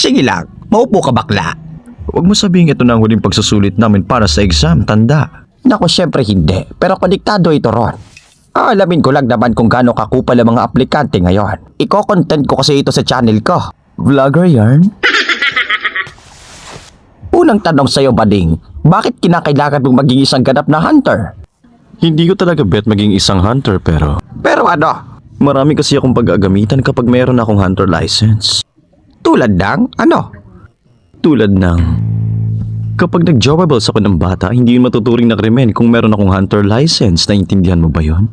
Sige lang, maupo ka bakla. Huwag mo sabihin ito na ang huling pagsusulit namin para sa exam, tanda. Naku, syempre hindi. Pero konektado ito ron. Alamin ko lang naman kung gaano kakupal ang mga aplikante ngayon. Iko-content ko kasi ito sa channel ko. Vlogger yarn? Unang tanong sa'yo, Bading. Bakit kinakailangan mong maging isang ganap na hunter? Hindi ko talaga bet maging isang hunter pero Pero ano? marami kasi akong pag-agamitan kapag mayroon akong hunter license. Tulad ng ano? Tulad ng kapag nag-jowables ako ng bata, hindi yun matuturing na krimen kung meron akong hunter license. Naintindihan mo ba yun?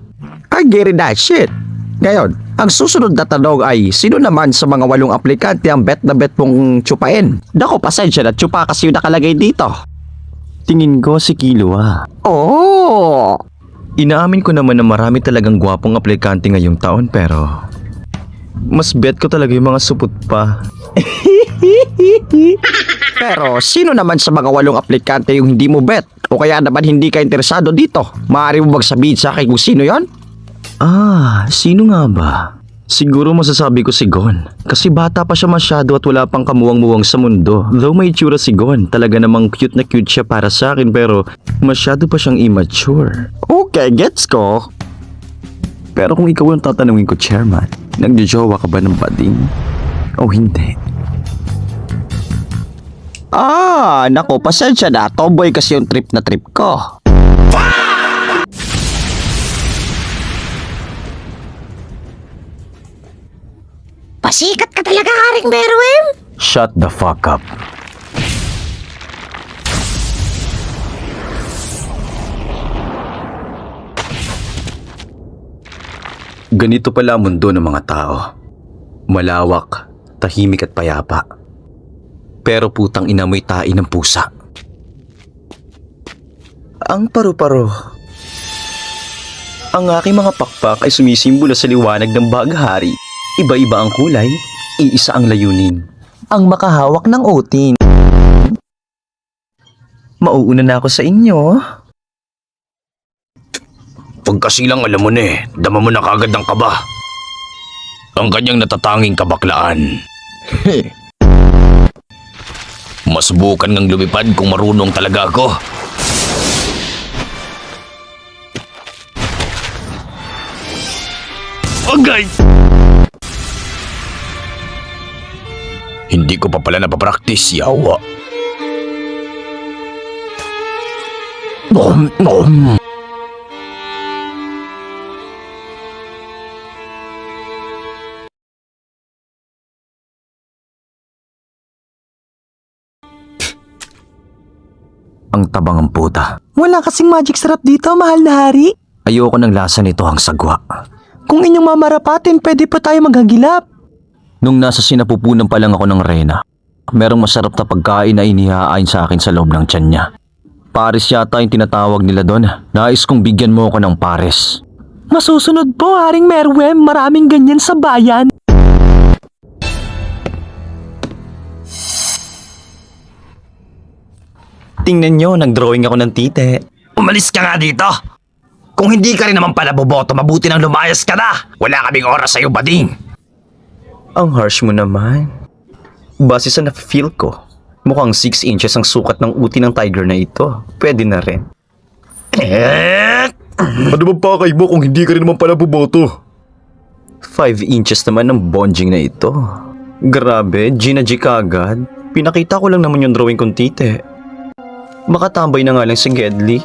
I get that shit. Ngayon, ang susunod na tanong ay sino naman sa mga 8 aplikante ang bet na bet mong tsupain? Dako, pasensya na, tsupa kasi yung nakalagay dito. Tingin ko si Kilo Oh! Inaamin ko naman na marami talagang gwapong aplikante ngayong taon pero mas bet ko talaga yung mga supot pa. Pero sino naman sa mga 8 aplikante yung hindi mo bet? O kaya naman hindi ka interesado dito? Maaari mo magsabihin sa akin kung sino yon? Sino nga ba? Siguro masasabi ko si Gon. Kasi bata pa siya masyado at wala pang kamuwang-muwang sa mundo. Though may itsura si Gon, talaga namang cute na cute siya para sa akin pero masyado pa siyang immature. Okay, gets ko. Pero kung ikaw ang tatanungin ko, Chairman, nagjojowa ka ba ng bading? O hindi? Nako, pasensya na. Tomboy kasi yung trip na trip ko. Pasikat ka talaga, Haring Meruem. Shut the fuck up. Ganito pala ang mundo ng mga tao. Malawak, tahimik at payapa. Pero putang ina mo'y tain ng pusa. Ang paru-paro. Ang aking mga pakpak ay sumisimbolo sa liwanag ng baghari. Iba-iba ang kulay, iisa ang layunin. Ang makahawak ng utin. Mauuna na ako sa inyo. Pag kasi lang alam mo na dama mo na kagad ng kaba. Ang kanyang natatanging kabaklaan. Masubukan ngang lumipad kung marunong talaga ako. Agay! Hindi ko pa pala napapraktis, yawa. Ang tabang ang puta. Wala kasing magic syrup dito, mahal na hari. Ayoko ng lasa nito ang sagwa. Kung inyong mamarapatin, pwede pa tayo maghagilap. Nung nasa sinapupunan pa lang ako ng Reyna, merong masarap na pagkain na inihahain sa akin sa loob ng tiyan niya. Pares yata yung tinatawag nila doon. Nais kong bigyan mo ako ng pares. Masusunod po, Haring Meruem. Maraming ganyan sa bayan. Tingnan nyo, nag-drawing ako ng tite. Umalis ka nga dito! Kung hindi ka rin naman pala boboto, mabuti nang lumayas ka na! Wala kaming oras sa'yo, bading! Ang harsh mo naman. Base sa na-feel ko, mukhang 6 inches ang sukat ng uti ng tiger na ito. Pwede na rin. Ano ba pakay mo kung hindi ka rin naman pala boboto? 5 inches naman ng bonjing na ito. Grabe, Gina G kagad. Pinakita ko lang naman yung drawing kong tite. Makatambay na nga lang si Gedli.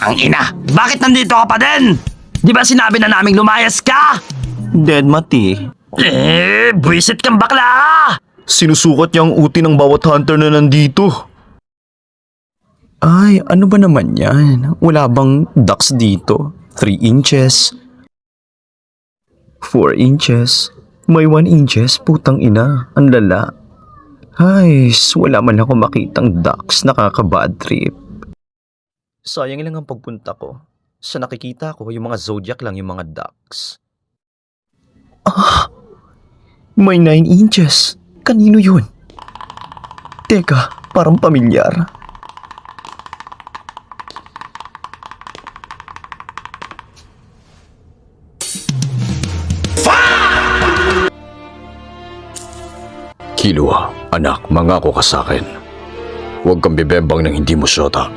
Tangina! Bakit nandito ka pa din? Di ba sinabi na naming lumayas ka? Dead Mati. Buwisit kang bakla! Sinusukat niya ang uti ng bawat hunter na nandito. Ay, ano ba naman yan? Wala bang ducks dito? 3 inches? 4 inches? May 1 inches? Putang ina, ang lala. Ay, wala man ako makitang ducks, nakaka-bad trip. Sayang lang ang pagpunta ko. Sa nakikita ko, yung mga zodiac lang yung mga ducks. May 9 inches. Kanino yun? Teka, parang pamilyar. Killua, anak, mangako ka sa akin. Huwag kang bibembang ng hindi mo syota.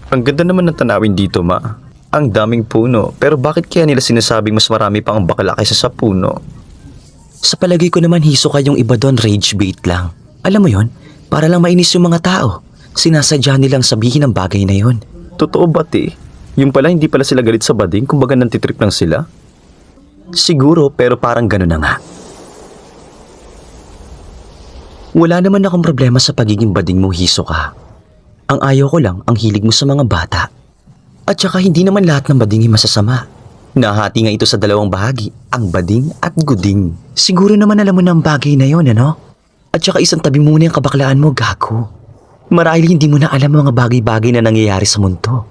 Ang ganda naman ng tanawin dito, ma. Ang daming puno, pero bakit kaya nila sinasabing mas marami pang ang bakla kaysa sa puno? Sa palagay ko naman Hisoka yung iba doon rage bait lang. Alam mo yon, para lang mainis yung mga tao. Sinasadya nilang sabihin ang bagay na yon. Totoo ba, te? Yung pala hindi pala sila galit sa bading, kumbaga nantitrip lang sila? Siguro pero parang gano'n na nga. Wala naman akong problema sa pagiging bading mo, Hisoka. Ang ayaw ko lang ang hilig mo sa mga bata. At saka hindi naman lahat ng bading ay masasama. Nahati nga ito sa dalawang bahagi, ang bading at guding. Siguro naman alam mo na ang bagay na yon, ano? At saka isang tabi muna yung kabaklaan mo, gago. Marahil hindi mo na alam ang mga bagay-bagay na nangyayari sa mundo.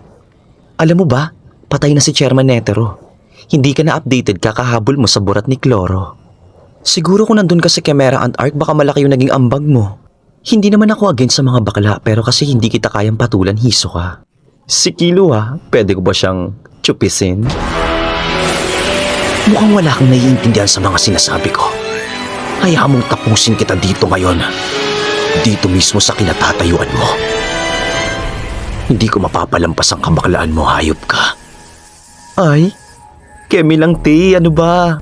Alam mo ba, patay na si Chairman Netero. Hindi ka na updated kakahabol mo sa burat ni Cloro. Siguro kung nandun ka sa Chimera Ant Arc, baka malaki yung naging ambag mo. Hindi naman ako against sa mga bakla, pero kasi hindi kita kayang patulan, Hisoka. Si Killua, pwede ko ba siyang chupisin? Mukhang wala kang naiintindihan sa mga sinasabi ko. Hayaan mong tapusin kita dito ngayon. Dito mismo sa kinatatayuan mo. Hindi ko mapapalampas ang kabaklaan mo, hayop ka. Ay, Kemi lang, te, ano ba?